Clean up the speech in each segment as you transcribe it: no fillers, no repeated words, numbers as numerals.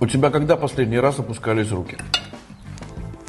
У тебя когда последний раз опускались руки?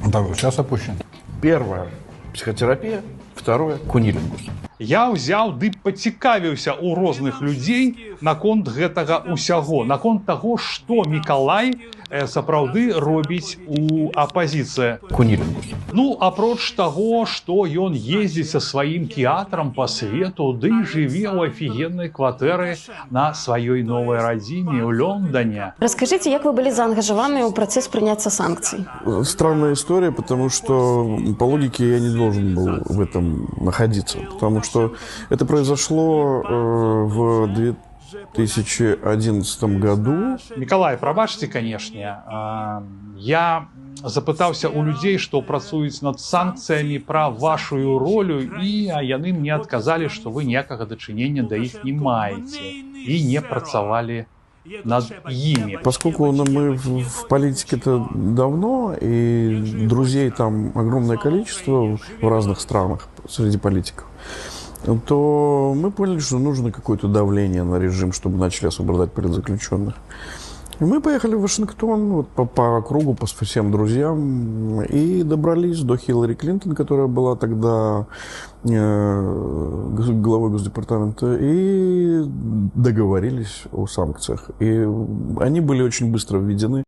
Да, сейчас опущен. Первое – психотерапия. Второе – кунилингус. Я ўзяў ды пацікавіўся ў розных людзей наконт гэтага ўсяго, наконт таго, што Мікалай сапраўды робіць у апазіцыі. Кунилингус. Ну, апроч таго, што ён ездзіць са сваім тэатрам па свету, ды жыве ў афігеннай кватэры на сваёй новай радзіме ў Лондоне. Расскажите, как вы были заангажированы в процесс принятия санкций? Странная история, потому что по логике я не должен был в этом находиться. Потому что это произошло в 2011 году. Мікалай, прабачце, канешне, я запытаўся ў людзей, што працуюць над санкцыямі пра вашую ролю, і яны мне адказалі, што вы ніякага дачынення да іх не маеце і не працавалі над ими. Поскольку мы в политике-то давно, и друзей там огромное количество в разных странах среди политиков, то мы поняли, что нужно какое-то давление на режим, чтобы начали освобождать политзаключенных. И мы поехали в Вашингтон вот, по кругу, по всем друзьям, и добрались до Хиллари Клинтон, которая была тогда главой Госдепартамента, и договорились о санкциях. И они были очень быстро введены.